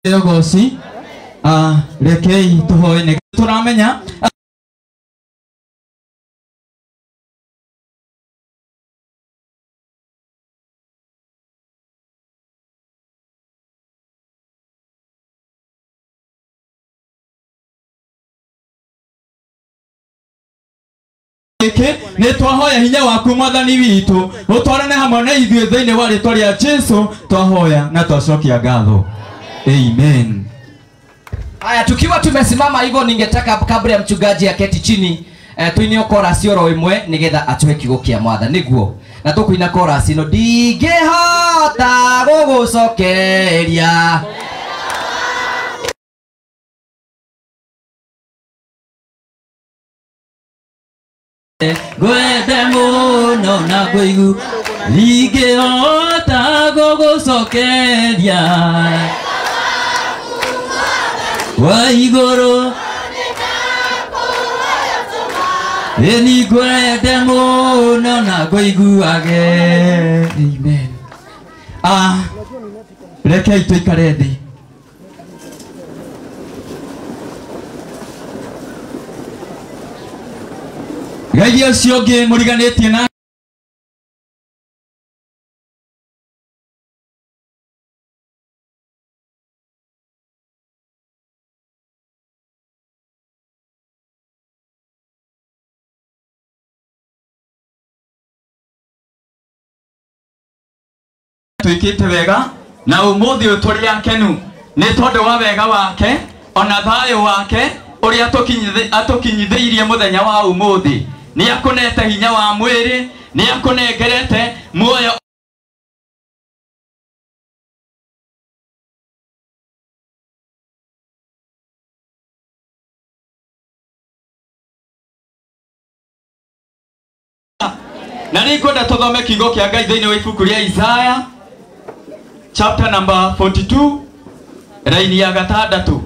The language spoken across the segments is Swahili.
Yogosi rekei tuhoine turamenya ne twahoya hinya waku mwathani witu utwarane hamwe na ithuĩ thĩinĩ wa rĩĩtwa rĩa Jesũ twahoya na twacokia ngatho. Amen. Haya, tukiwa tumesimama hivyo, ningetaka kabla ya mchungaji aketi chini tuinio chorus yoro imwe nigetha atuhe kiugo kia mwatha niguo na tukuina chorus ino ndingĩhota gũgũcokeria gwende mũno na ngũigu ndingĩhota gũgũcokeria wa igũrũ eni gwende mũno na ngũiguage. Amen. Rekei tũikare thĩ. Ngai ũcio ũngĩ mũriganĩtie na tuikite wega na umuthi uturi akenu ni tondu wa wega wake ona thayo wake uria atukinyithiirie muthenya wa umuthi ni akunete hinya wa mwiri ni akunengerete muoyo na ni kwenda tuthome kiugo kia Ngai thĩinĩ wa ibuku rĩa Isaya chapter number 42 laini ya 6.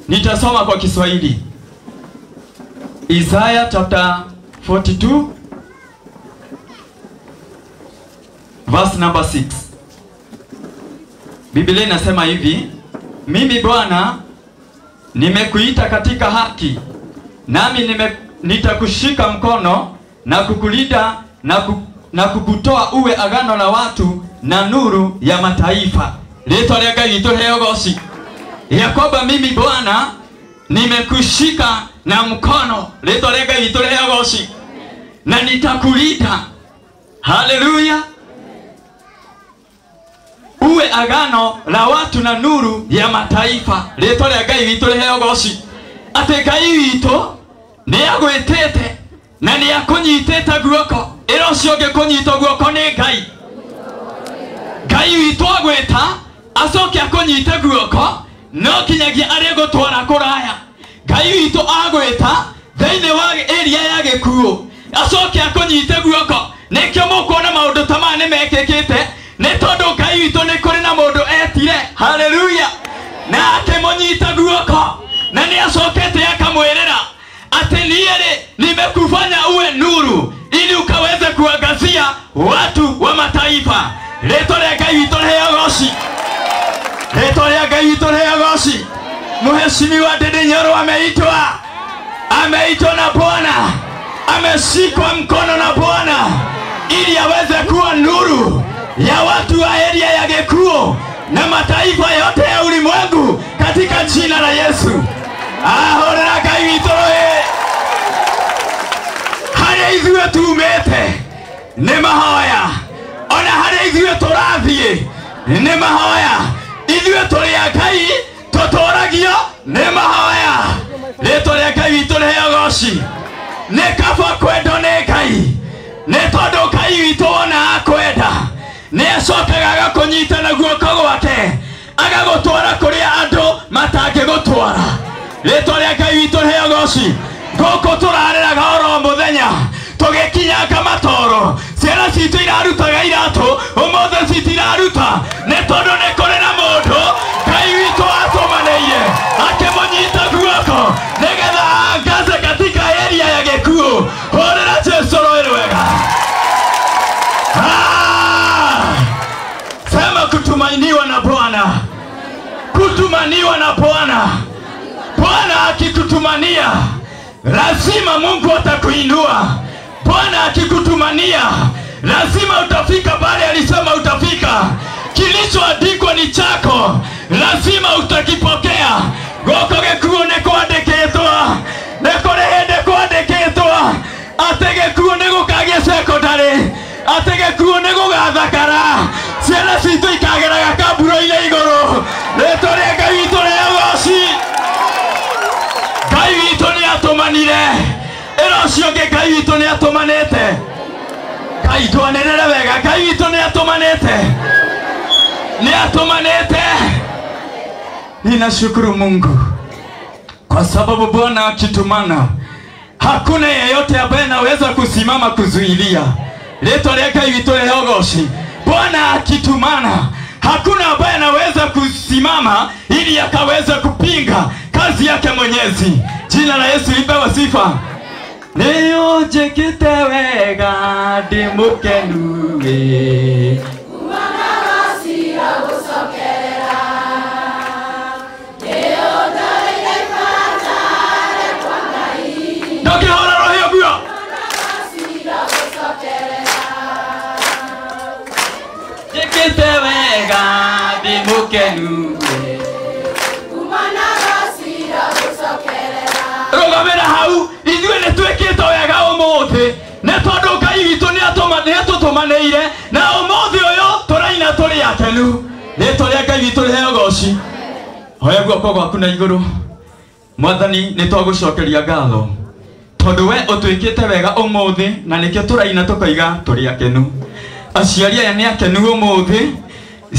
Nitasoma kwa Kiswahili. Isaya chapter 42 verse number 6. Biblia inasema hivi: mimi Bwana nimekuita katika haki, nami nitakushika mkono na kukulinda na kukutoa uwe agano la watu na nuru ya mataifa. Rĩĩtwa rĩa Ngai witũ rĩheo goci. Ya kwamba mimi Bwana nimekushika na mkono. Rĩĩtwa rĩa Ngai witũ rĩheo goci. Na nitakulinda. Haleluya. Uwe agano la watu na nuru ya mataifa. Rĩĩtwa rĩa Ngai witũ rĩheo goci. Atĩ Ngai witũ nĩ agwĩtĩte na ni akunyitete guoko. Ĩro cio ngĩkũnyita guoko nĩ Ngai. Ngai witũ agwĩta acoke akunyite guoko no kinyagia arĩ gũtwara kũraya. Ngai witũ agwĩta thĩinĩ wa area ya gĩkuũ acoke akunyite guoko. Nĩkĩo mũkuona maũndũ ta maya nĩmekĩkĩte nĩ tondũ Ngai witũ nĩ kũrĩ na mũndũ etire. Haleluya. Na akĩmũnyita guoko na nĩ acokete akamwĩrĩra ati niere nimekufanya uwe nuru ili ukaweze kuangazia watu wa mataifa. Rĩĩtwa rĩa Ngai witũ rĩheo goci. Rĩĩtwa rĩa Ngai witũ rĩheo goci. Mheshimiwa Ndindi Nyoro ameitwa na Bwana, ameshikwa mkono na Bwana ili aweze kuwa nuru ya watu wa area ya gĩkuũ na mataifa yote ya ulimwengu katika jina la Yesu. Ahora Ngai witũ harĩa ithuĩ tumĩte nĩ mahoya ona harĩa ithuĩ tũrathiĩ nĩ mahoya ithuĩ tũrĩ a Ngai tũtũragio nĩ mahoya rĩtwa rĩa Ngai witũ rĩheo goci nĩ kaba kwendwo nĩ Ngai nĩ tondũ Ngai witũ wona akwenda nĩ acokaga agakũnyita na guoko gwake agagũtwara kũrĩa andũ matangĩgũtwara rĩtwa rĩa Ngai witũ rĩheo goci gũkũ tũrarĩraga oro mũthenya tũgĩkinyanga matoro ciana citũ irarutaga iratũ ũmũthĩ citiraruta nĩ tondũ nĩ kũrĩ na mũndũ Ngai witũ atũmanĩire akĩmũnyita guoko nĩgetha angaze katika area ya gĩkuũ hũrĩra Jesũ rũĩ rwega sema kutumainiwa na Bwana kutumaniwa na Bwana Bwana akikutumania lazima Mungu atakuinua Bwana akikutumania lazima utafika pale alisema utafika kilichoandikwa ni chako lazima utakipokea goko gekuo ne kwandikitwa ne korehende kwandikitwa ategekuo ne gukagia secondary ategekuo ne gugathakara ciana citũ ikageraga kamburo-inĩ igũrũ rĩtwa rĩa Ngai witũ rĩheo goci Ngai witũ nĩ atũmanire ĩro ũcio ũngĩ Ngai witũ nĩ atũmanĩte Ngai twanenere wega Ngai witũ nĩ atũmanĩte ninashukuru Mungu kwa sababu Bwana akitumana hakuna yeyote ambaye anaweza kusimama kuzuilia rĩtwa rĩa Ngai witũ rĩheo goci Bwana akitumana hakuna ambaye anaweza kusimama ili akaweza kupinga kazi yake Mwenyezi jina la Yesu lipewe sifa Neo njĩkĩte wega ndĩmũkenu kumana gacira gũcokerera nĩyo ndarĩire batare kwa Ngai ndũkĩhora rũhĩ ũguo gacira gũcokerera njĩkĩte wega ndĩmũkenu kumana gacira gũcokerera rũgamĩra hau ithuĩ nĩ twĩkĩte wega ũmũthĩ nĩ tondũ Ngai witũ nĩ atũtũmanĩire na ũmũthĩ ũyũ tũraina tũrĩ akenu rĩtwa rĩa Ngai witũ rĩheo goci hoya guoko gwaku na igũrũ Mwathani nĩ twagũcokeria ngatho tondũ we ũtwĩkĩte wega ũmũthĩ na nĩkĩo tũraina tũkoiga tũrĩ akenu aciari aya nĩ akenu ũmũthĩ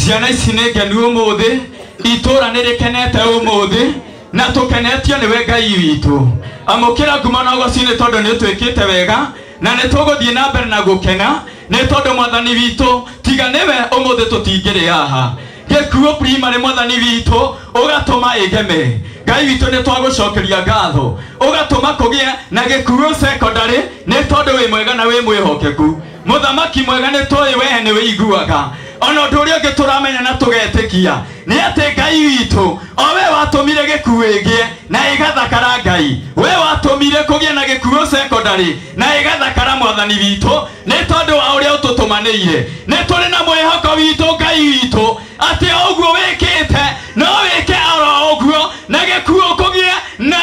ciana ici nĩ ngenu ũmũthĩ itũũra nĩ rĩkenete ũmũthĩ na tũkenetio nĩwe Ngai witũ amũkĩra nguma na goci nĩ tondũ nĩ ũtwĩkĩte wega na nĩ tũgũthiĩ na mbere na gũkena nĩ tondũ Mwathani witũ tiga nĩwe ũmũthĩ tũtingĩrĩ haha gĩkuũ primary Mwathani witũ ũgatũma ĩgeme Ngai witũ nĩ twagũcokeria ngatho ũgatũma kũgĩe na gĩkuũ secondary nĩ tondũ wĩ mwega na wĩ mwĩhokeku mũthamaki mwega nĩ tũĩ we nĩ wĩiguaga ona ũndũ ũrĩa ũngĩ tũramenya na tũgetĩkia nĩ atĩ Ngai witũ o we watũmire gĩkuũ ĩgĩe na ĩgathakara Ngai we watũmire kũgĩe na gĩkuũ secondary na ĩgathakara Mwathani witũ nĩ tondũ wa ũrĩa ũtũtũmanĩire nĩ tũrĩ na mwĩhoko witũ Ngai witũ atĩ ũguo wĩkĩte no wĩke oro ũguo na gĩkuũ kũgĩe na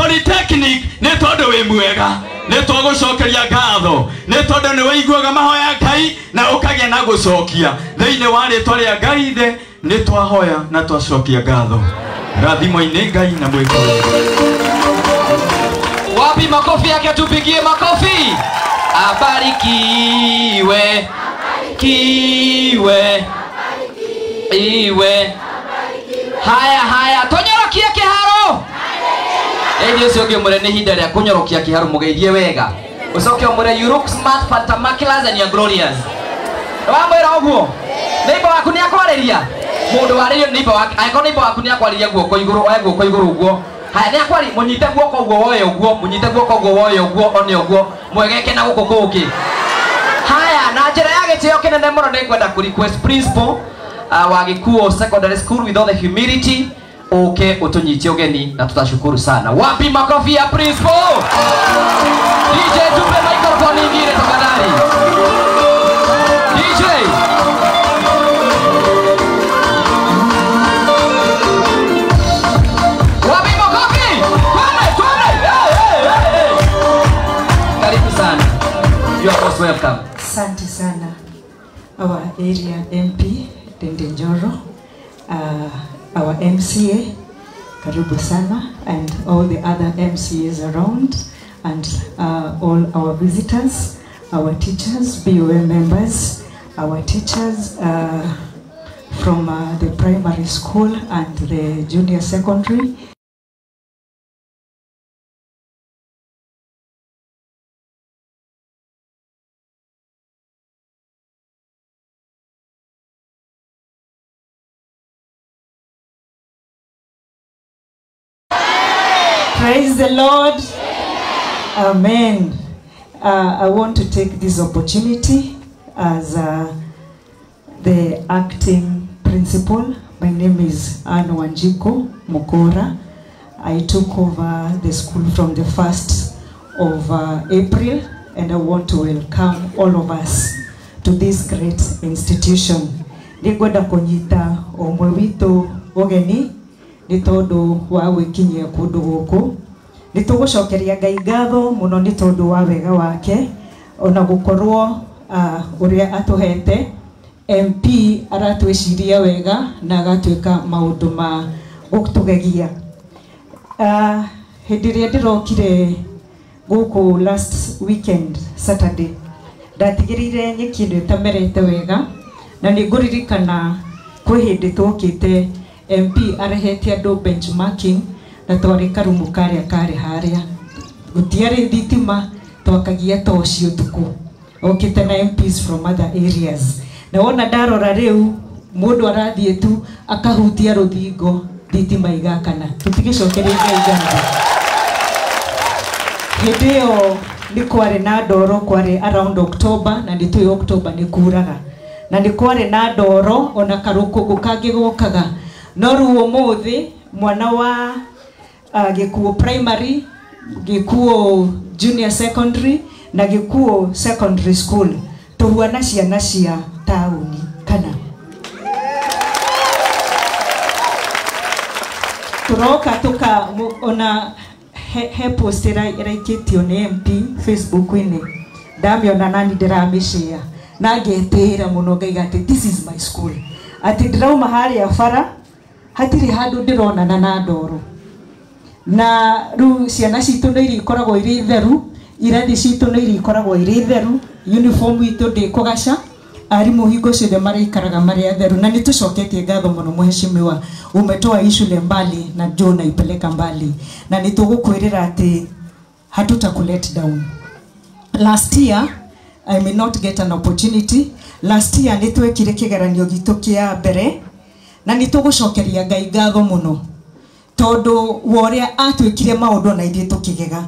polytechnic nĩ tondũ wĩ mwega nĩ twagũcokeria ngatho nĩ tondũ nĩ wĩiguaga mahoya Ngai na ũkagĩa na gũcokia thĩinĩ wa rĩtwa rĩa Ngai thĩ nĩ twahoya na twacokia ngatho rathimo-inĩ Ngai na mwĩkũrũ wapi makofi yake tupigie makofi abarikiwe kiwe iwe haya tonyorokie kĩharo ĩndĩ ũcio ũngĩ mũre nĩ ihinda rĩa kũnyorokia kĩharo mũgeithie wega ũcoke mũre you look smart fantastic and you're glorious wamwĩra ũguo neighbor waku nĩ akwarĩria mũndũ warĩrio neighbor waku angĩkorwo neighbor waku nĩ akwarĩria guoko igũrũ oe guoko igũrũ ũguo haya nĩ akwari mũnyite guoko ũguo woye ũguo mũnyite guoko ũguo woye ũguo one ũguo mwegeke na gũkũ kũngĩ haya na njĩra ya gĩtĩo kĩnene mũno nĩ ngwenda kũ request principal wa Gikuo Secondary School with all the humility uke utunyitie ugeni na tutashukuru sana wapi makofi ya principal DJ tupe microphone nyingine tafadhali DJ wapi makofi twende karibu sana you are awesome welcome. Asante sana. Our area MP, Dende Njoro, our MCA, karibu sana, and all the other MCAs around, and all our visitors, our teachers, BOM members, our teachers from the primary school and the junior secondary. Praise the Lord. Amen. I want to take this opportunity as the acting principal. My name is Anne Wanjiko Mukora. I took over the school from the 1st of April, and I want to welcome all of us to this great institution. Nĩngwenda kũnyita ũmwe witũ ũgeni nĩ tondũ wa gwĩkinyia kũndũ gũkũ. Nĩtũgũcokeria Ngai ngatho mũno nĩ tondũ wa wega wake, ona gũkorwo ũrĩa atũhete MP aratwĩciria wega na agatwĩka maũndũ ma gũtũgegia. Hĩndĩ ĩrĩa ndĩrokire gũkũ last weekend Saturday, ndatigĩrĩire nyeki ĩno ĩtamerete wega, na nĩngũririkana kwĩ hĩndĩ twokĩte MP arehete andũ benchmarking na twarĩ karumu karĩa karĩ harĩa. Gũtiarĩ thitima, twakagia toci ũtukũ. Okĩte na MPs from other areas. Na wona ndarora rĩu mũndũ arathiĩ tu akahutia rũthingo, thitima igakana. Tũtigĩcokeria Ngai ngatho. Hĩndĩ ĩyo nĩ kwarĩ na ndoro, kwarĩ around October, na nĩtũĩ October nĩ kuraga. Na nĩ kwarĩ na ndoro ona karũkũngũ kangĩ gokaga. No rĩu ũmũthĩ mwana wa Gĩkuũ primary, Gĩkuũ junior secondary na Gĩkuũ secondary school tũhuana ciana cia taũni kana. Tũroka tũka ona he post ĩraikĩtio nĩ MP Facebook-inĩ, ndamĩona nani ndĩramĩshare na ngetĩĩra mũno ngaiga atĩ this is my school. Atĩ ndĩrauma harĩa bara hatirĩ handũ ndĩronana na ndoro. Na rĩu ciana citũ nĩ irikoragwo irĩ theru, irathi citũ nĩ irikoragwo irĩ theru, uniform itũ ndĩkũgaca, arimũ hingo ciothe maraikaraga marĩ atheru, na nĩtũcoketie ngatho mũno mheshimiwa, umetoa hii shule mbali na njoo naipeleka mbali, na nĩtũgũkwĩrĩra atĩ hatutakulet down. Last year I may not get an opportunity. Last year nĩtwekire kĩgeranio gitũ kĩa mbere, na nĩtũgũcokeria Ngai ngatho mũno tondũ woria atwĩkire maũndũ na ithuĩ tũkĩgega.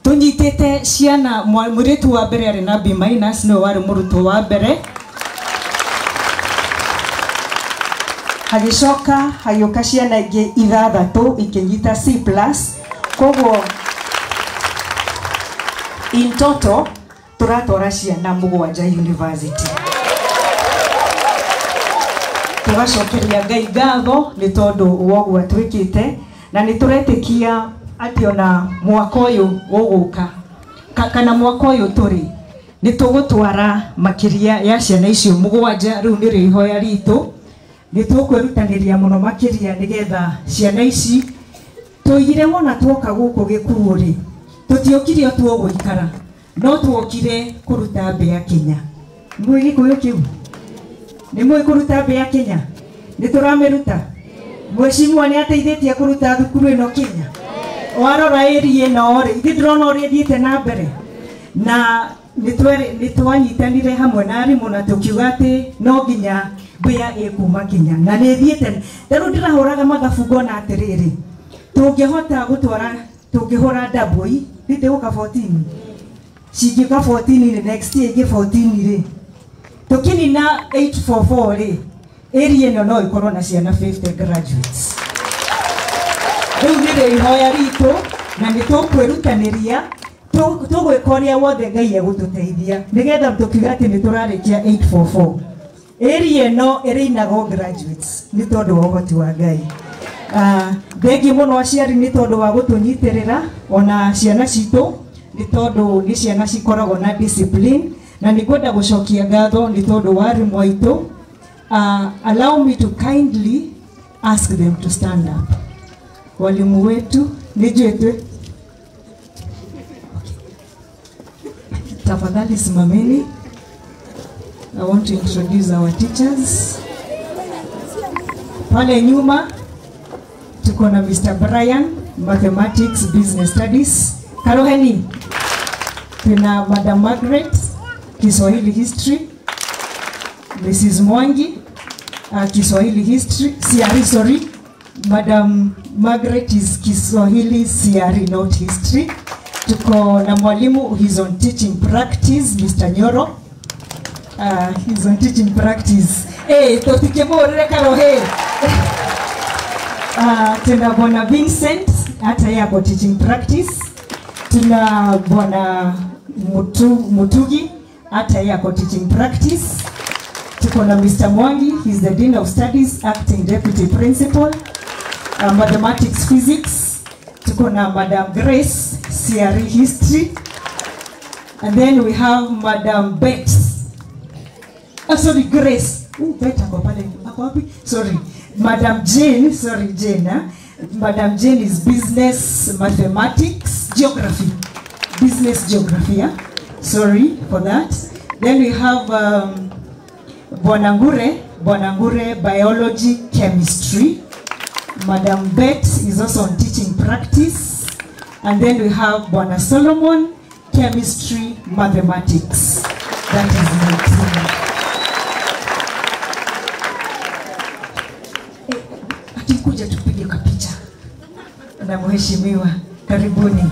Tũnyitĩte ciana, mũirĩtu wa mbere arĩ na B- nĩwe warĩ mũrutwo wa mbere. Hagĩcoka hagĩũka ciana ingĩ 6 ikĩnyita C+. Koguo in total tũratwara ciana 7 university. Tũgacokeria Ngai ngatho nĩ tondũ woguo atwĩkĩte, na nĩtũretĩkia atĩ ona mwaka ũyũ ũgũka kana mwaka ũyũ tũrĩ nĩtũgũtwara makĩria ya ciana icio 7. Rĩu nĩ rĩhoya ritũ, nĩtũkwĩrutanĩria mũno makĩria nĩgetha ciana ici tũigire wona tuoka gũkũ Gĩkuũ rĩ, tũtiokire o tuogũikara, no tuokire kũruta mbĩa Kenya. Mũĩ Gĩkũyũ kĩu? Nĩ mũĩ kũruta mbĩa Kenya? Nĩtũramĩruta? Mheshimiwa nĩ ateithĩtie kũruta thukuru ĩno Kenya? Warora area ĩno rĩ, ithuĩ ndĩrona ũrĩa thiĩte na mbere, na nĩtwanyitanire hamwe na arimũ na tũkiuga atĩ no nginya mbĩa ĩkuma Kenya, na nĩthiĩte. Rĩu ndĩrahũraga mathabu ngona atĩrĩrĩ, tũngĩhota gũtwara, tũngĩhũra Ndambũi ndĩgũka 14, cingĩka 14 next year ingĩ 14 rĩ, tũkĩnina 844 rĩ, area ĩno no ĩkorwo na ciana 50 graduates. Rĩu nĩ rĩhoya ritũ na nĩtũkwĩrutanĩria, tũgwĩka ũrĩa wothe Ngai egũtũteithia nĩgetha tũkiuga atĩ nĩtũrarĩkia 844. Area ĩno ĩrĩinago graduates nĩ tondũ wa ũhoti wa Ngai. Thengiũ mũno aciari nĩ tondũ wa gũtũnyitĩrĩra, ona ciana citũ nĩ tondũ nĩ ciana cikoragwo na discipline, na nikwenda gucokia ngatho ni tondu wari mwaitu. Allow me to kindly ask them to stand up. Walimu wetu nijetwe, tafadhali simameni. I want to introduce our teachers. Pale nyuma tuko na Mr. Brian, Mathematics Business Studies. Karoheni. Tuna Madam Margaret, Kiswahili History. Mrs. Mwangi, Kiswahili History, CRE, sorry. Madam Margaret is Kiswahili CRE, not History. Tuko na mwalimu, he's on teaching practice, Mr. Nyoro. He's on teaching practice. Totike morere karohe. Tuna Bwana Vincent, hata yako teaching practice. Tuna Bwana Mutugi, hata yako teaching practice. Tuko na Mr. Mwangi, he's the Dean of Studies, acting deputy principal, mathematics, physics. Tuko na Madam Grace, CRE history. And then we have Madam Betts. Sorry, Grace. Better go pale. Sorry. Madam Jane, sorry Jane. Madam Jane is business, mathematics, geography. Business geography, yeah? Sorry for that. Then we have Bwanangure, biology, chemistry. Madam Betts is also on teaching practice. And then we have Bwana Solomon, chemistry, mathematics. That is my team. Atikuja tupige kapicha na mheshimiwa, karibuni.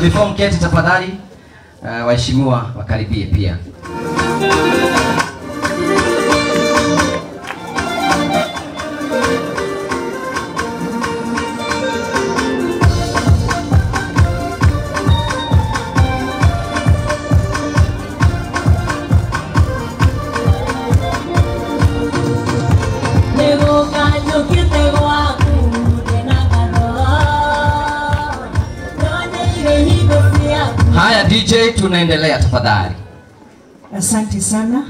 Before mketi tafadhali, waheshimiwa wakaribie pia. Haya DJ, tunaendelea tafadhali. Asante sana.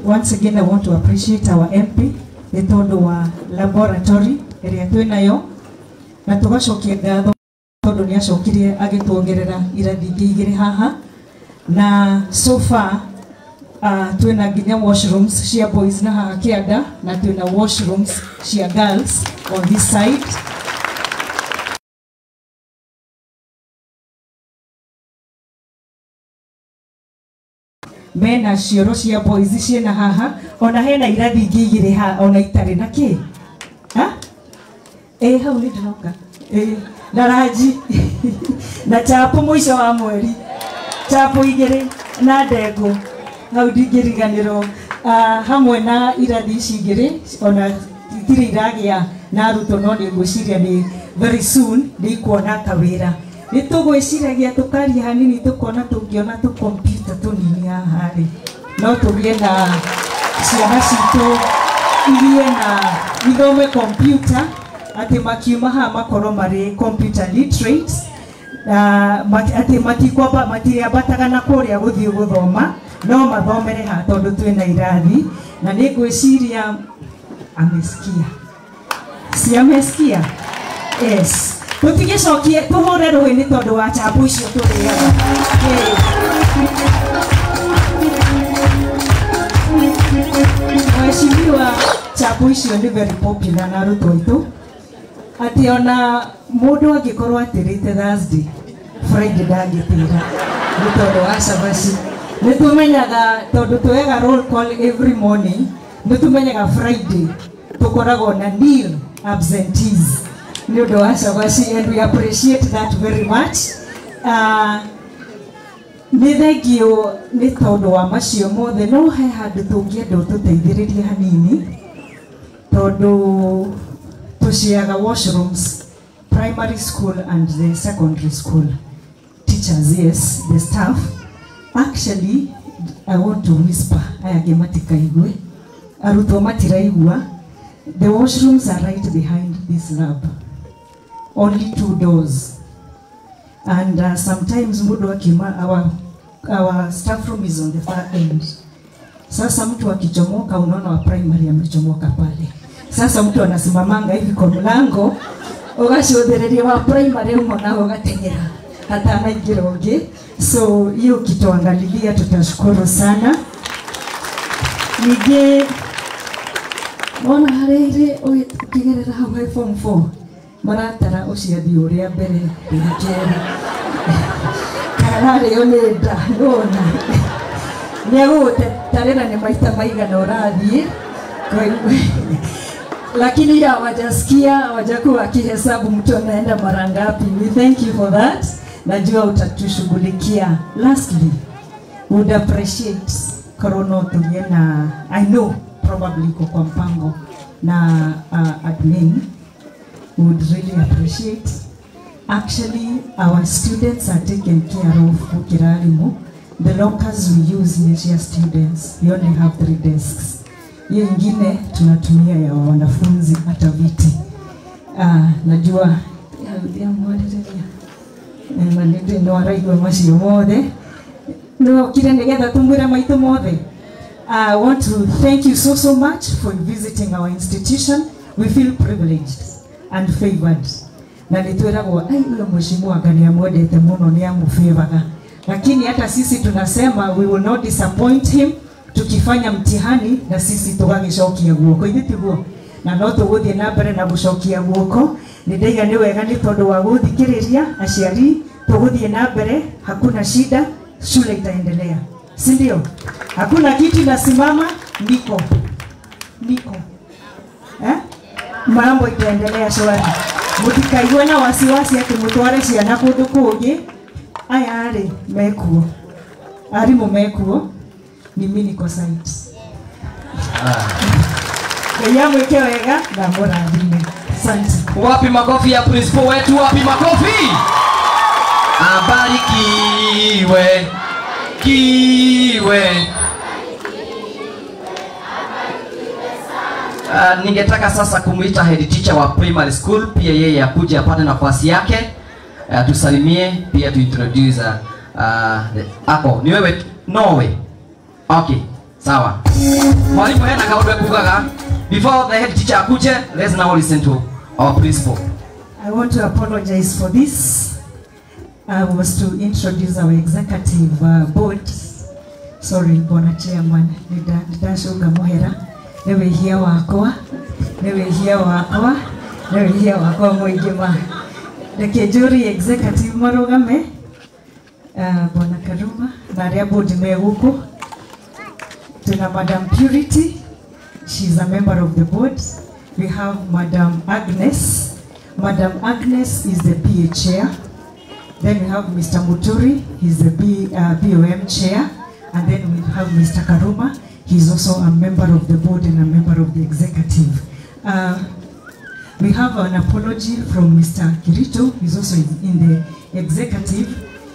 Once again I want to appreciate our MP, etondo wa laboratory area twenayo, na tugacokia ngatho tondu ni acokirie agituongerera irathi igiri haha, na so far twina nginya washrooms cia boys na haha kianda, na twina washrooms cia girls on this side. Mena cioro cia boys ciena haha, ona hena irathi igiri ha, ona itari na ki ha hau ni ndinoka daraji na chapo mwisho wa mweri, chapo igiri na ndego hau ndingiriganiro hamwe na irathi igiri ona itiri iragia na aruto no ni ngwiciria ni very soon ni kuona kawira ni tugwiciragia tukaria hanini tukona tungiona tu computer tunini hahari no tugie na ciana citu irie na ithome computer ati makiuma ha makorwo mari computer literate ati matikwamba matiambataga na kuria guthii guthoma no mathomere ha tondu twina irathi na ni ngwiciria amesikia si amesikia yes tutigicokie tuhure ruhi ni tondu wa chapu icio turiaga mheshimiwa chapu icio ni very popular na arutwo aitu ati ona mundu angikorwo atirite Thursday Friday ndangitira ni tondu wa cabaci ni tumenyaga tondu tuega roll call every morning ni tumenyaga Friday tukoragwo na nil absentees ni undu wa cabaci and we appreciate that very much ni thengio ni tondu wa macio mothe no he handu tungienda tuteithiririe hanini tondu tuciaga washrooms primary school and the secondary school teachers yes the staff actually I want to whisper ayage matikaigwe arutwo matiraigua the washrooms are right behind this lab only 2 doors and sometimes mudo akima our staff room is on the far end sasa mtu akichomoka unaona wa primary amechomoka pale sasa mtu anasimamanga hivi kwa mlango ugashothereria wa primary unaona ugatengera hata anaingira ungi so hiyo kituangalilia tutashukuru sana nije ona harere ukigerera hawe form 4 maratara uciathi uria mbere ndikere karare yonenda nona nyegote tarera ni maita maigana urathie kwa hivyo lakini ya wajasikia wajakuwa akihesabu mtu anaenda mara ngapi. We thank you for that. Najua utatushughulikia. Lastly, would appreciate corona tuliena I know probably kwa mpango na admin would really appreciate. Actually, our students are taken care of ukiralimu. The lockers we use is just students. We only have 3 desks. Hiyo ingine tunatumia ya wanafunzi hata viti. Najua ya mwalimu na ndio ndo araigwa macio mothe no kire nigetha tumwira maitu mothe. I want to thank you so much for visiting our institution. We feel privileged and favored. Na nitwiragwo uyo mheshimiwa ngani amwendete muno ni amufevaga, lakini hata sisi tunasema we will not disappoint him. Tukifanya mtihani na sisi tugagicokia guoko ithitiguo na no tuguthie na mbere na gucokia guoko ni ndaiga ni wega ni tondu wa guthikiriria aciari tuguthie na mbere hakuna shida, shule itaendelea, si ndio? Hakuna kitu nasimama, niko mambo itaendelea shwari. Mutikaigwe na wasiwasi ati mutware ciana kundu kungi. Aya ari mekuo arimu mekuo ni mimi niko site. Ya mweke wega na muradhime. Asante. Wapi makofi ya principal wetu, wapi makofi? Abarikiwe. Ningetaka sasa kumuita head teacher wa primary school pia yeye akuje apate nafasi yake. Tusalimie pia tu introduce ako ni wewe Norway. Okay, sawa. Mwalimu hena kaudwe kugaga. Before the head teacher akuje, let's now listen to our principal. I want to apologize for this. I was to introduce our executive board. Sorry, Bwana Chairman. Nidashuga Mohera. Newe hia wakwa mwigima. The jury executive marugame. Bwana Karuma. Naria board meguku. Tuna Madam Purity. She's a member of the board. We have Madam Agnes. Madam Agnes is the PA chair. Then we have Mr. Muturi. He's the BOM chair. And then we have Mr. Karuma. He's also a member of the board and a member of the executive. We have an apology from Mr. Kirito, he's also in the executive.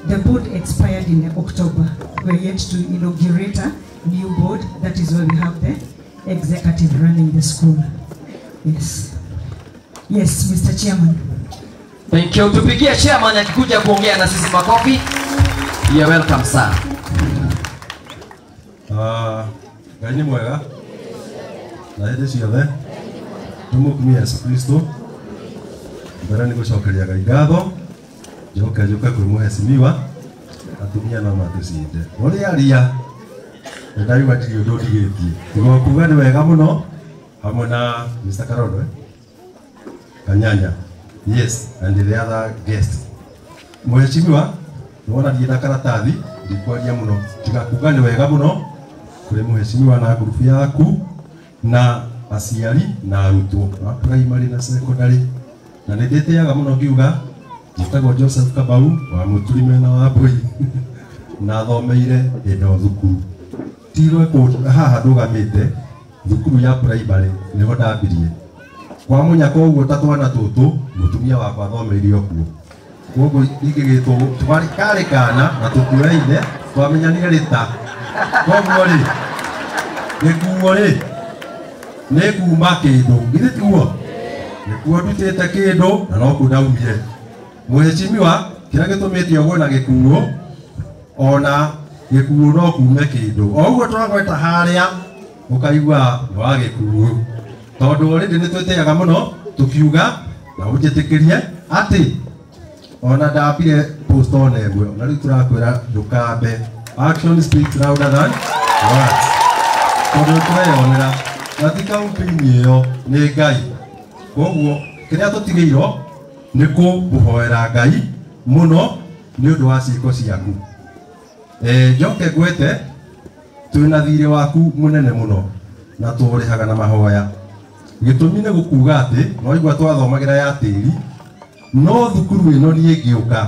The board expired in October. We're yet to inaugurate a new board. That is why we have the executive running the school. Yes. Yes, Mr. Chairman. Thank you. Tupigie chairman akikuja kuongea na sisi makofi. You're welcome sir. Gani mwega. Na hede ciothe. Tumukumia Yesu Kristo. Mbere ni gucokeria Ngai ngatho. Joka kwĩ mũhecimiwa atumia no matucinde. Uri aria. Ndaiwa ndirĩ ũndũ ndigĩtie. Tiga kuga nĩ wega mũno hamwe na Mr. Karondo Kanyanya. Yes, and the other guest. Mheshimiwa, naona ndiye na karatathi, ndikwaria muno. Tiga kuga nĩ wega mũno kũrĩ mheshimiwa na grupu yaku na aciari na arutwo a primary na secondary. Na nĩ ndĩtĩaga mũno ngiuga njĩtagwo Joseph Kabau wa Mũturi na wa Mbui na thomeire ĩndo thukuru. Tirwe haha ndũgamĩte thukuru ya primary nĩho ndambirie. Kwa munyaka ũguo ta twana tũtũ mũtumia wakwa thomeirio kuo. Koguo ingĩgĩtwo twari karĩ kana na tũkuoreire twamenyanire rĩta. Koguo rĩ gĩkuo rĩ nĩ kuma kĩndũ githĩ tiguo gĩkuo ndutĩte kĩndũ na no kũndaumire. Mheshimiwa kĩrĩa gĩtũmĩte ũguo na gĩkuo ona gĩkuo no kume kĩndũ. O ũguo twagweta harĩa ũkaigua nĩ wa gĩkuo. Tondũ already nĩ twĩtĩaga mũno tukiuga na ũnjĩtĩkĩrie atĩ ona ndambire post on ĩmwe na rĩu tũrakwĩra ndũkambe. Action speaks louder than words. Tondũ tũreyonera na ti kampeni ĩyo nĩ Ngai. Koguo kĩrĩa tũtigĩirwo nĩ kũmũhoera Ngai mũno nĩ ũndũ wa ciĩko ciaku. Njoke ngwĩte twĩna thirĩ waku mũnene mũno na tũrĩhaga na mahoya. Gĩtũmi nĩ gũkuga atĩ no igua twathomagĩra ya tĩri no thukuru ĩno niĩ ngĩũka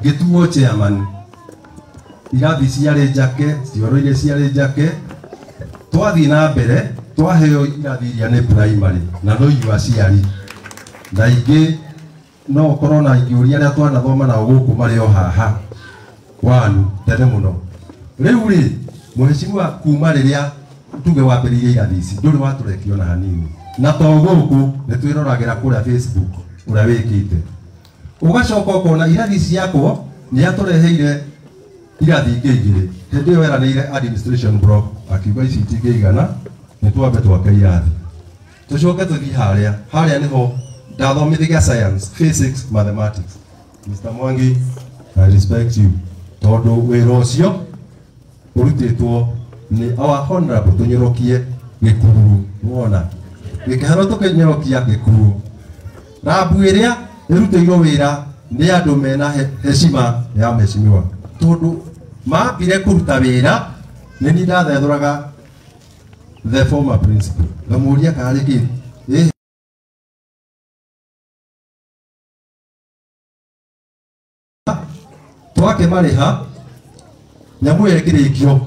gĩtuo chairman irathi ciarĩ njake cioro iria ciarĩ njake twathiĩ na mbere twaheo irathi iria nĩ primary na no igua aciari na ingĩ no ũkorwo na ingĩũria arĩa twanathoma nao gũkũ marĩ o haha wanu tene mũno. Rĩu rĩ mheshimiwa kuma rĩrĩa tuge wambĩrĩirie irathi ici ndũrĩ watũrekio na hanini na to gũkũ nĩ twĩroragĩra kũrĩa Facebook ũrĩa wĩkĩte ũgacoka ũkona irathi ciakwo nĩ atũreheire irathi ingĩ igĩrĩ. Hĩndĩ ĩyo eranĩire administration block akiuga ici itingĩigana nĩ twambe twake irathi. Tũcoke tũthiĩ harĩa nĩho ndathomithagia science, physics, mathematics. Mr. Mwangi, I respect you tondũ wĩra ũcio ũrutĩtwo nĩ our honorable tũnyorokie gĩkuru. Muona gĩkĩharo tũkĩnyorokia gĩkuru rabu ĩrĩa ĩrutĩirwo wĩra nĩ andũ mena heshima ya mheshimiwa tondũ mambire kũruta wĩra nĩ niĩ ndathethũraga the former principal ngamũria karĩ kĩ twake marĩha nyamũ ĩkĩrĩkio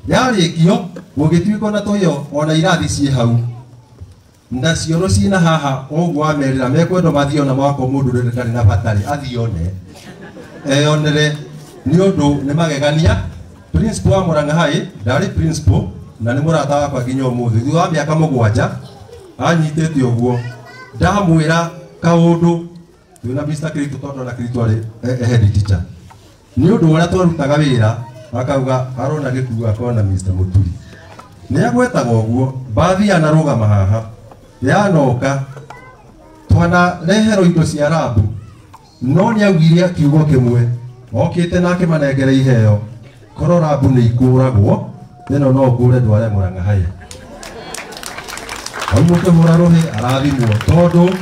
yarĩkio gũgĩtuĩka na tũyo ona irathi ciĩ hau na cioro ciĩna haha ũguo amerira mekwenda mathiĩ ona mwako mũndũ rĩrĩ ndarĩ na batarĩ athiĩ one eyonere nĩ ũndũ nĩ magegania. Principal wa Mũrang'a High ndarĩ principal na nĩ mũrata wakwa nginya ũmũthĩ thutha wa mĩaka 7 anyitĩte ũguo ndamwĩra kaũndũ twĩna Mr. Kirito tondũ na Kirito arĩ head teacher nĩ ũndũ ũrĩa twarutaga wĩra akauga arona gĩkuũ akona Mr. Mũturi nĩ agwetaga ũguo bathi anarũgama haha yanoka twana reherwo indo cia rabu no nĩ augire kiugo kĩmwe okĩte nake manengere iheo korwo rabu nĩ ikũragwo ĩno no ngũre ndware Mũrang'a High. Oimũke hũra rũhĩ arathimwo tondũ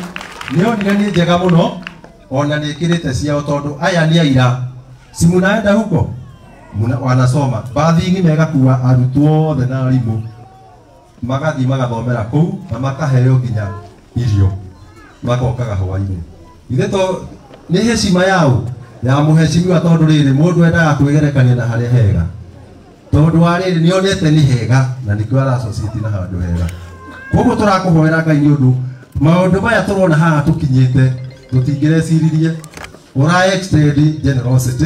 nĩonire nĩ njega mũno ona nĩ ĩkĩrĩte ciao tondũ aya nĩ aira si munaenda huko wanasoma bathi megakuua arutwo othe na arimũ magathiĩ magathomera kũu na makaheo nginya irio makokaga hwainĩ. Ithe to nĩ heshima yao ya mũheshimiwa tondũ rĩrĩ mũndũ endaga kwĩgerekania na harĩa hega tondũ wa rĩrĩ nĩonete nĩ hega na nĩkĩo ara associate na handũ hega koguo turakuhoera Ngai ni undu maundu maya turona haha tukinyite tutingirecirie ura extend generosity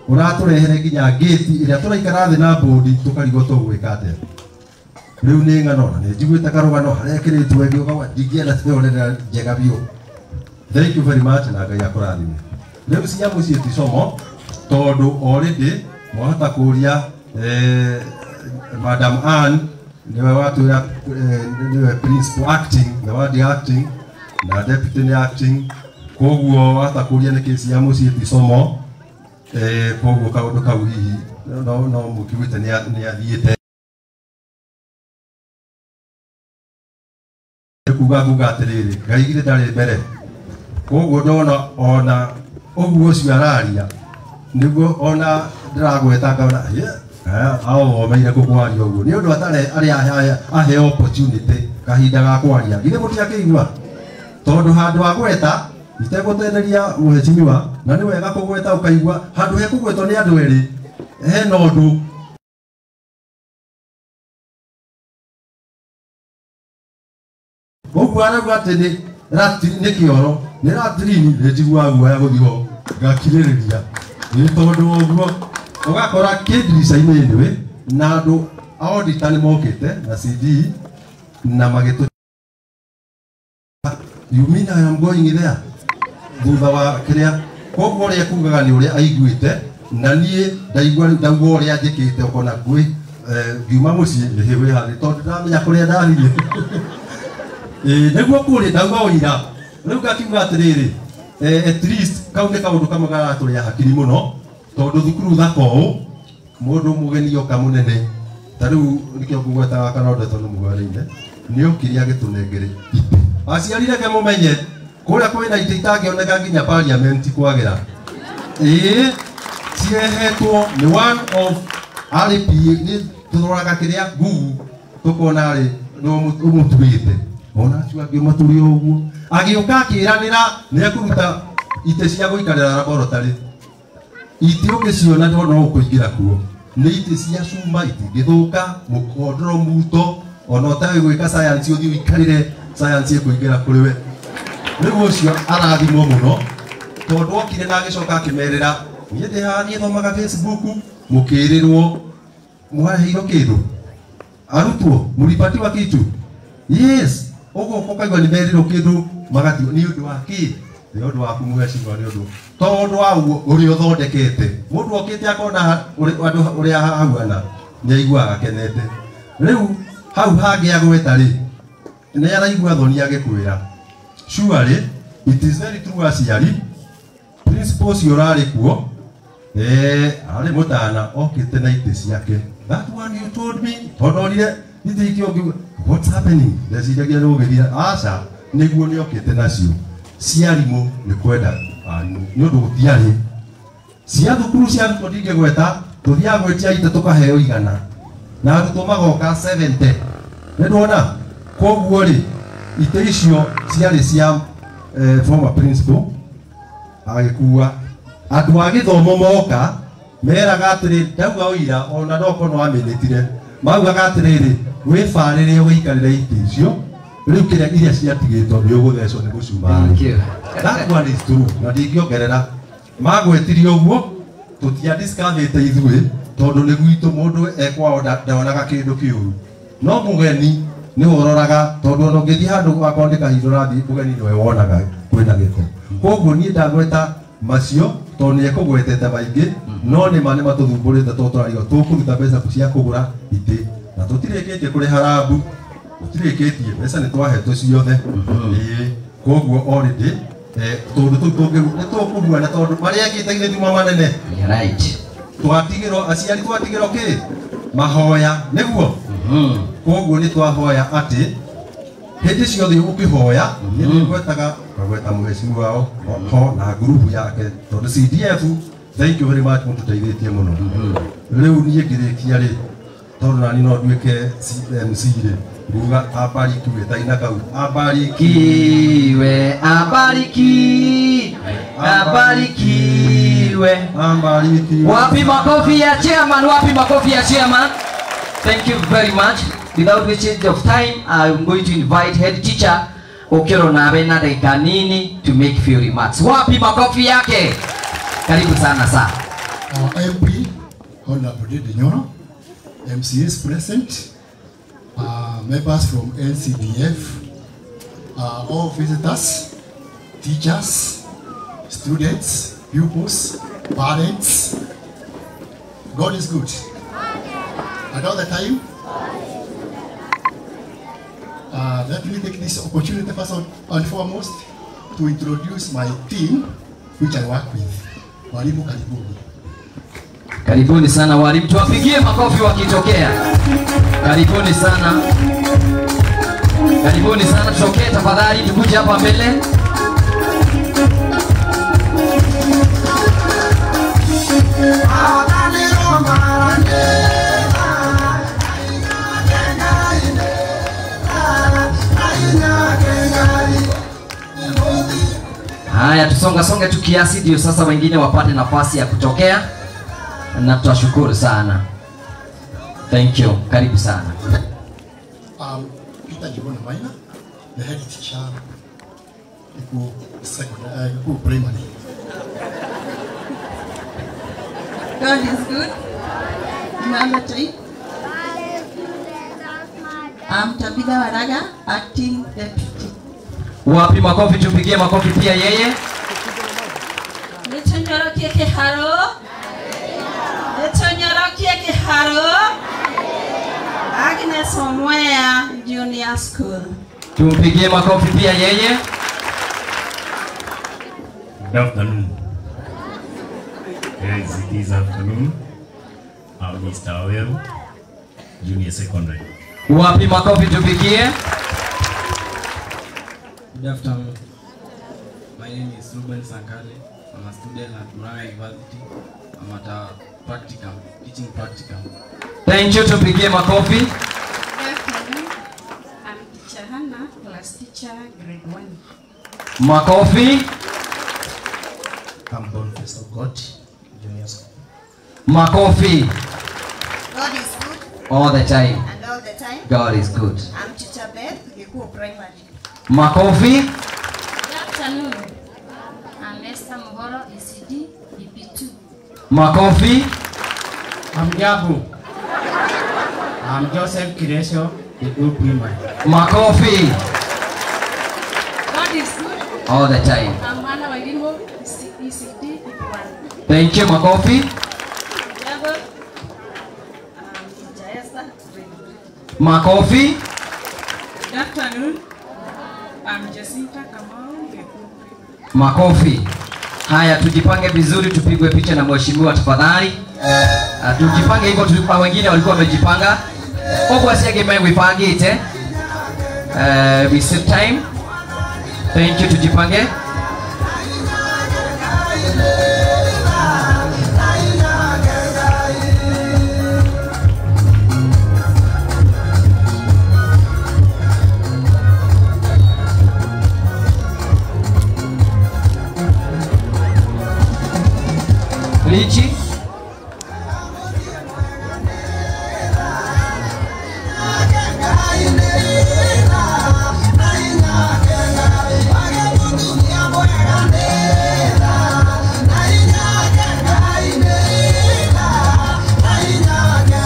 uraturehere nginya gate iria turaikara thi na bodi tukarigo tugwika atia riu ni ngano na njiguite karugano haria kiritwe ngioga ndingienda tuorera njega biu. Thank you very much na Ngai akurathime. Riu cia mucie tisomo tondu already mwahota kuria Madam Ann niwe watwira niwe principal acting na wadi acting na deputy ni acting koguo wahota kuria ni kesi ya mucie tisomo koguo kaundu kau hihi no mukiwite ni athiite kuga atiriri Ngai githĩ ndarĩ mbere koguo ndona ona ũguo ũcio araria nĩguo ona ndĩragweta ngaona ao meire kũkwaria ũguo nĩ ũndũ atarĩ arĩa ahe opportunity kahinda ga kwaria githĩ mũtiakĩigua tondũ handũ ha gweta itegũteneria mũhecimiwa na nĩ wega kũgweta ũkaigua handũ he kũgwetwo nĩ andũ erĩ hena ũndũ ũguo arauga atĩ nĩ kĩoro nĩ ratrini nĩnjiguaga guoya gũthiĩ ho ngakirĩrĩria nĩ tondũ ũguo ũgakora kĩndirica-inĩ ndũĩ na andũ audita nĩ mokĩte na CD na magĩtũ you mean I am going there thutha wa kĩrĩa koguo ũrĩa kugaga nĩ ũrĩa aiguĩte na niĩ ndaigua ũrĩa njĩkĩte ũkona kwĩ ngiuma mũciĩ wĩ harĩ tondũ ndamenya kũrĩa ndathiĩ nĩguo kũrĩ ndauga ũira rĩu ngakiuga atĩrĩrĩ at least kau nĩ kaũndũ kamwe garatũrĩa hakiri mũno tondũ thukuru thaka ũũ mũndũ mũgeni oka mũnene ta rĩu nĩkĩo ngũgwetaga Karondo tondũ mũgwaraine nĩ okire agĩtũnengere itĩ aciari reke mũmenye kũrĩa kwĩna itĩ itangĩoneka nginya parliament kwagĩra ciehetwo nĩ one of RPA nĩ tũroraga kĩrĩa Google tũkona rĩ no ũmũtuĩte ona acio angĩ matũrĩ ũguo agĩũka akĩranĩra nĩ ekũruta itĩ cia gũikarĩra laboratory itĩ ũngĩciona no ũkũingĩra kuo nĩ itĩ cia cuma itingĩthũka mũkondoro muto ona ũtawĩ gwĩka science ũthiĩ ũikarĩre science ĩkũingĩra kũrĩ we rĩu ũcio arathimwo mũno tondũ okire na agĩcoka akĩmerĩra niĩ ndĩ haha niĩ thomaga Facebook mũkĩrĩrwo mwaheirwo kĩndũ arutwo mũlipatiwa kitu yes ũguo ũkaigua nĩ merirwo kĩndũ magathiĩ nĩ ũndũ wa kĩ nĩ ũndũ wa kumũhecimwa nĩ ũndũ tondũ wa ũrĩa ũthondekete mũndũ okĩte akona andũ ũrĩa hahuana nĩ aiguaga akenete rĩu hau hangĩagweta rĩ nĩ araigua thoni agĩkwĩra surely it is very true aciari principal ũcio ũrarĩ kuo arĩ mũtana okĩte na itĩ ciake that one you told me tondũ onire itĩ ikĩongiuga what's happening ndeciragia nĩ ũgĩthira aca nĩguo nĩ okĩte nacio ciarimũ nĩ kwenda arimũ nĩ ũndũ gũtiarĩ cia thukuru cia arutwo ndingĩgweta tũthiaga gwĩtia itĩ tũkaheo 100 na arutwo magoka 70 nĩndwona koguo rĩ itĩ icio ciarĩ cia former principal agĩkua andũ a gĩthomo moka meraga atĩrĩ ndauga ũira ona ndoko no amenyetire maugaga atĩrĩrĩ wĩbarĩre ũgĩikarĩra itĩ icio rĩu kĩrĩa iria ciatigĩtwo nĩ ũgũthecwo nĩ gũcumarĩ that one is true na ndingĩongerera magwetirie ũguo tũtiadiscavĩte ithuĩ tondũ nĩ gwitũ mũndũ ekwao ndonaga kĩndũ kĩũru no mũgeni nĩ ũroraga tondũ ona ũngĩthiĩ handũ akorwo nĩ kahinda ũrathiĩ mũgeni nĩwe wonaga kwĩna gĩko koguo niĩ ndagweta macio tondũ nĩ ekũgwetete maingĩ no nĩma nĩ matũthumbũrĩte tondũ tũrarigo tũkũruta mbeca cia kũgũra itĩ na tũtirĩkĩtie kũrĩha rambu tũtirĩkĩtie mbeca nĩ twahetwo ciothe koguo already tondũ nĩ tũkũruana tondũ marĩa angĩte thima manene twatigĩrwo aciari twatigĩrwo kĩ mahoya nĩguo koguo nĩ twahoya atĩ hĩndĩ ciothe ũkĩhoya nĩ gwetaga gweta mũhecimu wao ho na group yake tondũ CDF thank you very much mũtũteithĩtie mũno rĩu niĩ ngĩrĩkia rĩ tondũ nani no nduĩke MC rĩ nguga abarikiwe taina kau abarikiwe abarikiwe abarikiwe wapi makofi ya chairman thank you very much without wastage of time, I'm going to invite head teacher Okero Nabena Dekanini to make few remarks. Wapi makofi yake? Karibu sana sa. MP, Honorable Dinyoro, MCS present, members from NCDF, all visitors, teachers, students, pupils, parents. God is good. And all the time, let me take this opportunity first and foremost to introduce my team which I work with. Walimu karibuni. Karibuni sana walimu, tuwapigie makofi wakitokea. Karibuni sana. Karibuni sana, tutokee tafadhali, tukuje hapa mbele. Haya, tusonga tu kiasi ndio sasa wengine wapate nafasi ya kutokea, na tutashukuru sana. Thank you. Karibu sana. Peter Jibona Maina, the head teacher Iku secondary, Iku primary. God is good. Another time. I'm Tabitha Waraga, acting deputy. Wapi makofi, tupigie makofi pia yeye. Nitonyorokie kiharo. Nitonyorokie kiharo. Agnes Omwea Junior School. Tumpigie makofi pia yeye. Good afternoon. Yes, it is afternoon. I'm Mr. Awero, Junior Secondary. Wapi makofi tupigie. Good afternoon. My name is Ruben Sankale. I'm a student at Murang'a University. I'm at a practicum, teaching practicum. Thank you, tupigie makofi. Good afternoon. I'm teacher Hannah, class teacher, grade 1. Makofi. I'm Boniface of God, junior school. Makofi. God is good. All the time. And all the time. God is good. I'm teacher Beth, Gikuo Primary. Makofi. Good afternoon. I'm Esther Muhoro, ECD, EP2. Makofi. I'm Yabu. I'm Joseph Kiresho, the group Primary. Makofi. God is good. All the time. I'm Hannah Wailimo, ECD, EP1. Thank you, makofi. Yabo. I'm teacher Esther, grade 3. Makofi. Good afternoon. I'm Jacinta Kamau, Gikuo. Makofi. Haya, tujipange vizuri, tupigwe picha na mheshimiwa tafadhali. Tujipange hivyo, tulipa wengine walikuwa wamejipanga. Kwa siage mimi wipangite. We save time. Thank you, tujipange. Lichi.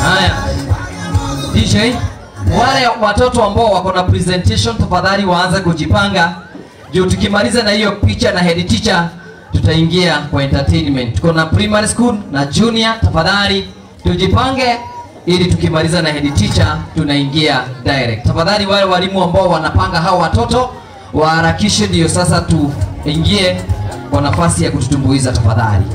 Haya. DJ, wale watoto ambao wako na presentation tafadhali waanze kujipanga. Juu tukimaliza na hiyo picha na head teacher tutaingia kwa entertainment. Tuko na primary school na junior, tafadhali tujipange ili tukimaliza na head teacher tunaingia direct. Tafadhali wale walimu ambao wanapanga hao watoto waharakishe, ndio sasa tuingie kwa nafasi ya kututumbuiza tafadhali.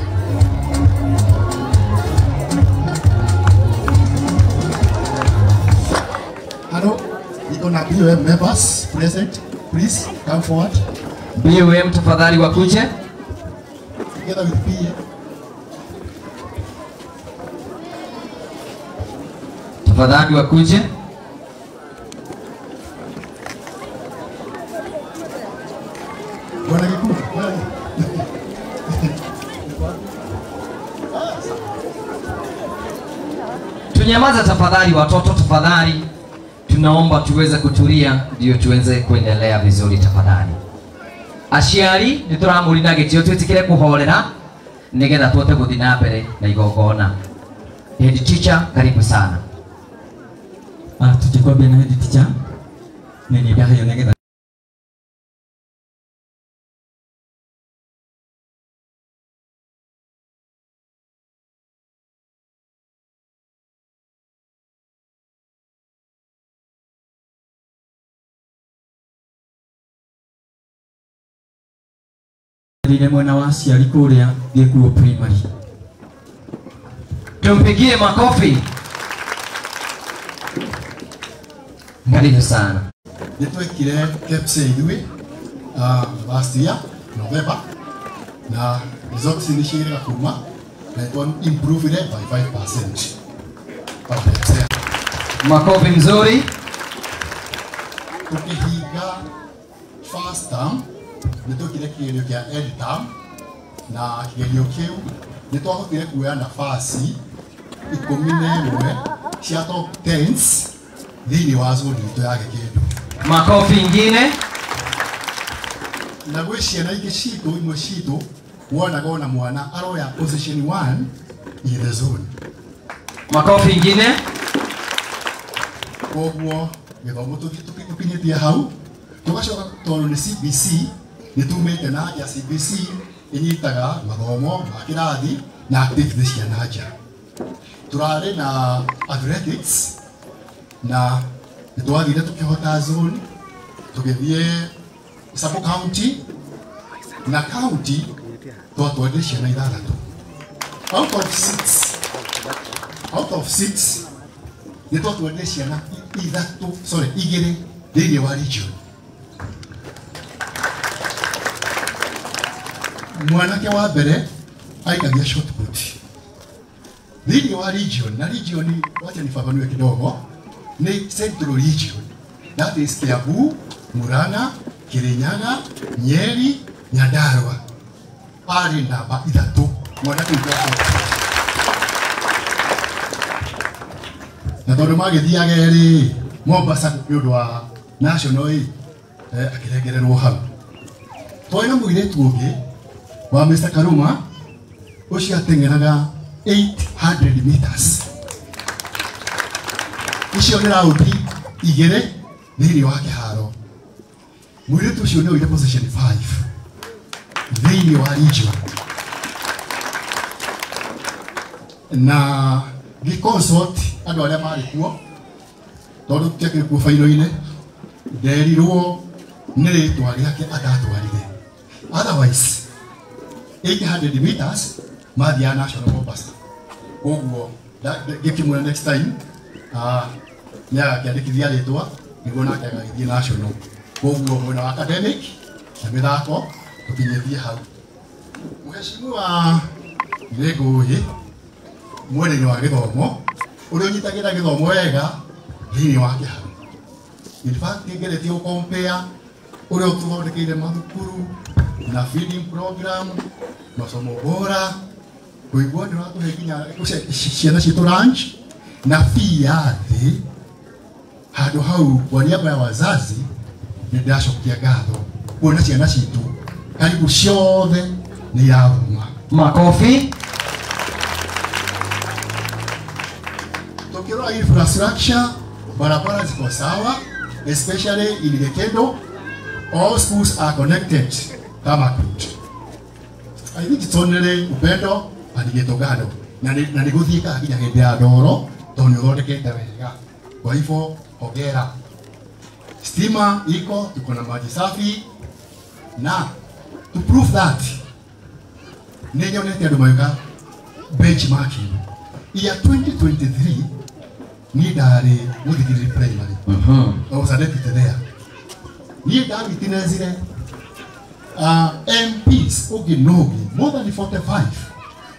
Hello, we na BOM members present. Please come forward. BOM tafadhali wakuje. Together with PA. Tafadhali wakuje. Bwana Gikuo. Tunyamaza tafadhali watoto, tafadhali tunaomba tuweze kutulia ndio tuweze kuendelea vizuri tafadhali. Aciari nituramurina gitio twitikire kuhorera nigetha tuote guthii na mbere na igongona. Head teacher, karibu sana. Tukikwambia na head teacher nini ndio hiyo nigetha Lile mwana wa aciari kuria Gikuo primary. Tumpigie makofi. Karibu sana. Nitwekire KEPSA ithui last year November na results initiated kuma na it improved it by 5%. Makofi mzuri. Tukihiga first term nitwekire kigerio kia end term na kigerio kiu nitwahotire kuoya nafasi 11 cia top 10s thini wa zone itu ya Gĩkĩndũ. Makofi ingine. Na gwĩ ciana ingĩ citũ imwe citũ wonaga ona mwana aroya position 1 in the zone. Makofi ingine. Koguo gĩthomo tũkinyĩtie hau tugacoka tondũ nĩ CBC nitumĩte na ya CBC inyitaga mathomo ma kĩrathi na activities cia nanja. Turarĩ na athletics na nitwathire tukihota zone tugithie sub county na county twatwendire ciana ithathatũ out of 6 nitwatwendire ciana igĩrĩ thĩinĩ wa region. Mwanake wa mbere aikagia shot put thĩinĩ wa region, na region wacha nifafanue kidogo, ni Central Region, that is Kiambu, Murang'a, Kirinyaga, Nyeri, Nyandarua. Ari namba 3 mwanake ũcio. Na tondũ magĩthiaga erĩ Mombasa nĩ ũndũ wa national akĩrengererwo hau. Twĩna mũirĩtu ũngĩ wa Mr. Karuma ũcio ateng'eraga 800 meters. Icio nĩ raundi igĩrĩ thĩinĩ wa kĩharo. Mũirĩtu ũcio nĩ oire position 5 thĩinĩ wa region. Na gĩconsult andũ arĩa marĩ kuo tondũ tũtiakĩrĩ kuo final-inĩ nderirwo nĩ rĩtwa rĩake atatwarire. Otherwise 800 meters mathiaga national Mombasa. Koguo gĩkĩmwĩra next time nĩ agakĩandĩkithia rĩtwa nĩguo nake agagĩthiĩ national. Koguo mwena wa academic na mĩthako tũkinyĩtie hau. Mheshimiwa Ngũĩ mwena-inĩ wa gĩthomo ũrĩa ũnyitagĩra gĩthomo wega thĩinĩ wa kĩharo. In fact ngeretie gũcompare ũrĩa ũtũthondekeire mathukuru na feeding program, masomo bora, kuigua ndio watu hekinya ciana citũ lunch na fee ya thĩ. Handũ hau kwa niaba ya wazazi nĩ ndacokia ngatho kuona ciana citũ karibu ciothe nĩ irathoma. Makofi. Tukirora infrastructure, barabara ziko sawa, especially in Gĩkĩndũ. All schools are connected kama kitu. I think it's only upendo aligitogano na niguthiika akinya hĩndĩ ya ndoro tondũ nĩ ũthondekete wega. Kwa hivyo hongera. Stima iko, tuko na maji safi na to prove that nĩnyonete andũ magĩka benchmarking ya 2023 ni ndarĩ Muthikiri primary. I was a deputy there. Ni ndarĩ tinezire MPs Oginogi more than 45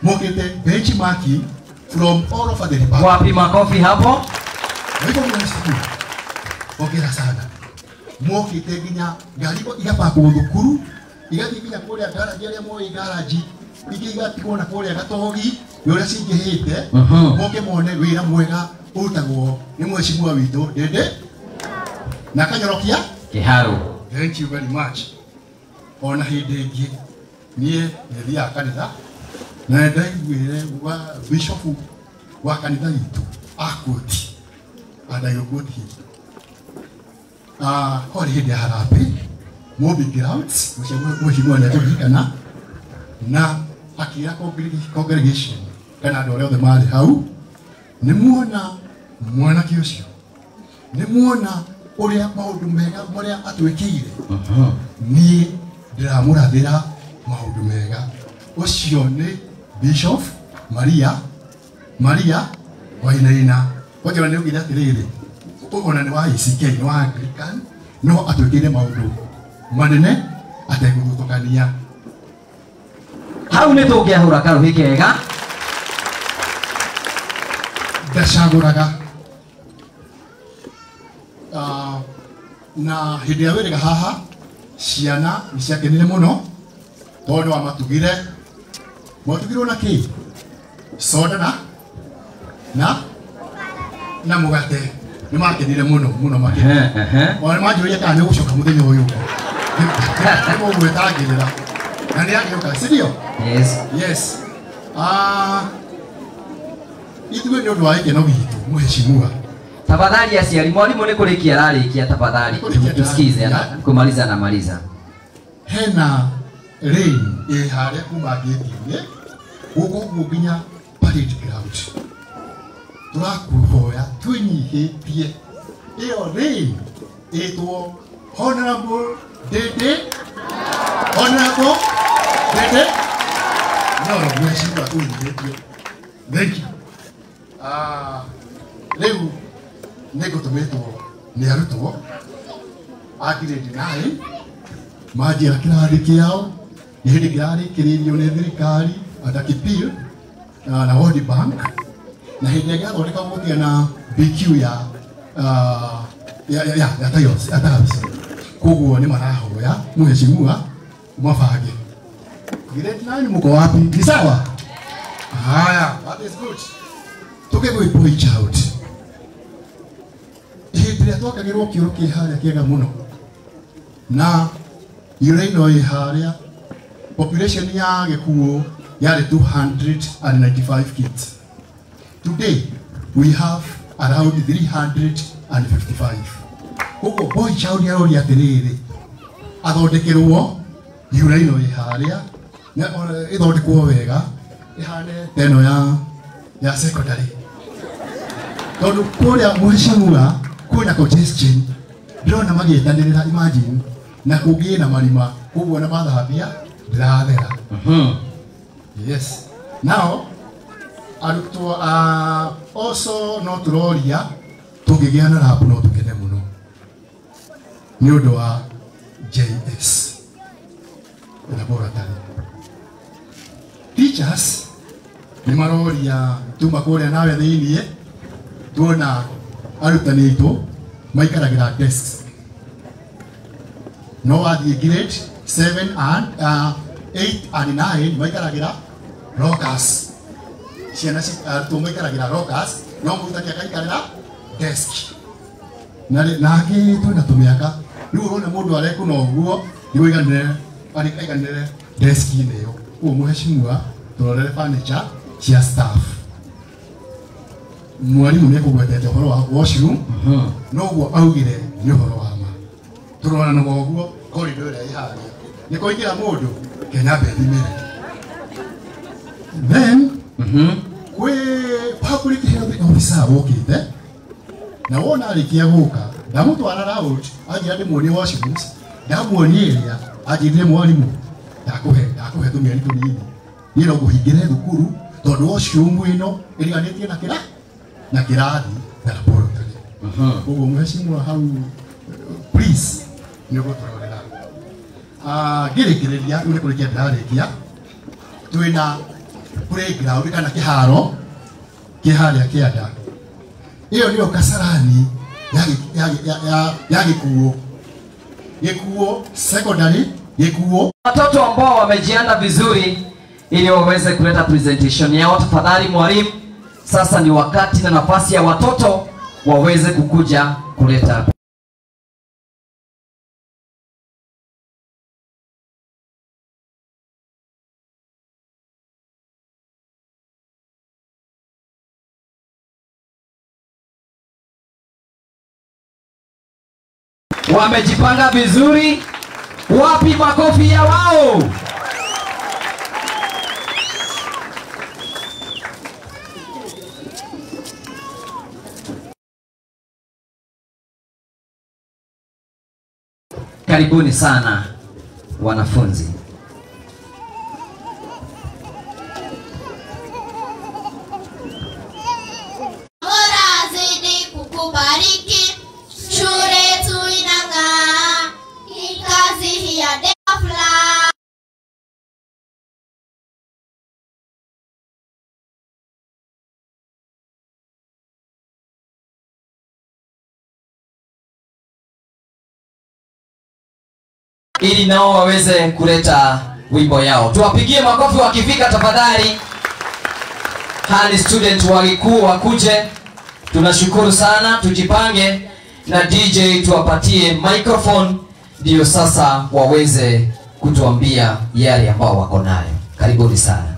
mokete benchmarking from all over the republic. Wapi makofi hapo? Niko mnasikia. Hongera sana. Mokete ginya gari igapakwo thukuru igathi ginya kũrĩa garage arĩa moĩ garage ingĩ igatigwo na kũrĩa Gatogi ũrĩa cingĩhĩte moke mone wĩra mwega ũrutagwo nĩ mheshimiwa witũ Ndindi na kanyorokia kiharo. Thank you very much. Ona hindi ingi nie nithia kanitha na ndaiguire wa bishop wa kanitha itu akoti adayogoti hori hindi harapi mobi grounds mheshimiwa ndio na akira congregation kana andå arä othe marä hau nä muona mwanake å cio nä muona å rä a maå ndå mega marä a atwä kä ire niä ndä ramå rathä ra maå ndå mega å cio nä Bishop Maria Wainaina wajora nä å gä re atä rä rä ona nä wa ICK nä wa Anglican no atwä kä ire maå ndå manene ategå thå tåkania hau nä tå ngä ahå ra karå hä kega ndacagåraga na hĩndĩ ĩrĩa wĩrĩga haha ciana nĩ ciakenire mũno tondũ wa mwatugirwo na kĩ soda na mũgate nĩ makenire mũno makĩria ona manjũria kana nĩ gũcoka mũthenya ũyũ nĩ mũgwĩtangĩrĩra na nĩ agĩũka sindio? Yes. Ithuĩ nĩ ũndũ wa gĩkeno gitũ mheshimiwa. Tafadhali aciari mwalimu nĩ kũrĩkia ararĩkia tafadhali tusikize kumaliza na maliza. Hena rain harĩa kuma gĩtĩ-inĩ gũkũ nginya parade ground. Tũrakũhoya twĩnyihĩtie ĩyo rain ĩtwo Honorable Dede no mheshimiwa twĩnyihĩtie. Thank you. Rĩu nĩ ngũtũmĩtwo nĩ arutwo a grade 9 manjĩra kĩrathi kĩao nĩ hĩndĩ kĩrarĩkĩrĩrio nĩ thirikari ADAKIPIL na World Bank na hĩndĩ ĩrĩa gĩathondeka gũkĩa na BQ ya TAYOS koguo nĩ marahoya mheshimiwa mabange. Grade 9 mũko wapi? Ni sawa? Haya, that is good. Tũkĩgwĩ point out hĩndĩ ĩrĩa twakagĩrwo kĩoro kĩ harĩa kĩega mũno na yũrä ĩno ĩ harĩa population ya Gĩkuũ yarĩ 295 kids. Today we have around 355. Koguo boy child yaroria atĩrĩrĩ athondekerwo yũrä ĩno ĩ harĩa ĩthondekwo wega ĩhane teno ya secondary. Tondũ kũrĩa mheshimiwa kwĩna congestion ndĩrona magĩetanĩrĩra imagine na kũngĩ na marima koguo na mathambia ndĩrathera. Yes. Now arutwo also no tũroria tũngĩgĩa na lab no tũkene mũno nĩ ũndũ wa JS laboratory. Teachers nĩ maroria tuma kũrĩa nawe thĩiniĩ tuona arutani aitũ maikaragĩra desks no wathiĩ grade 7 and 8 and 9 maikaragĩra lockers. Ciana arutwo maikaragĩra lockers no mũrutani akaikarĩra desk nake twĩna tũmĩaka rĩu ũrona mũndũ arekũna ũguo nĩ aiganĩre desk-inĩ ĩyo. Ũguo mheshimiwa tũrorere furniture cia staff. Mwalimu nĩ kũgwetete ũhoro wa washroom noguo augire nĩ ũhoro wa ma. Tũrona na ũguo corridor ĩrĩa ĩ harĩa nĩ kũingĩra mũndũ Kenya mbethimĩre. Then kwĩ public health officer wokĩte na wona arĩkia gũka ndamũtwara round anjĩra ndĩmuonie washrooms ndamuonie ĩrĩa anjĩrire mwarimũ ndakũhe tũmĩeri tũnini niĩ no ngũhingĩre thukuru tondũ washroom ĩno ĩriganĩtie na kĩrathi na laboratory. Ũguo mheshimiwa hau please nĩ ũgũtũrorera. Ngĩrĩkĩrĩria rĩu nĩ kũrĩkia ndĩrarĩkia twĩna playground kana kĩharo kĩ harĩa kĩanda. Hiyo ndio Kasarani ya Gĩkuũ secondary Gĩkuũ. Watoto ambao wamejiandaa vizuri ili waweze kuleta presentation yao, tafadhali mwalimu, sasa ni wakati na nafasi ya watoto waweze kukuja kuleta Wamejipanga vizuri. Wapi makofi ya wao? Karibuni sana wanafunzi. Mola azidi kukubariki, shule yetu inang'aa, hii kazi hii ya Defla. Ili nao waweze kuleta wimbo yao. Tuwapigie makofi wakifika tafadhali. Hani student wakikuu wakuje. Tunashukuru sana, tujipange na DJ tuwapatie microphone ndio sasa waweze kutuambia yale ambao wako nayo. Karibuni sana.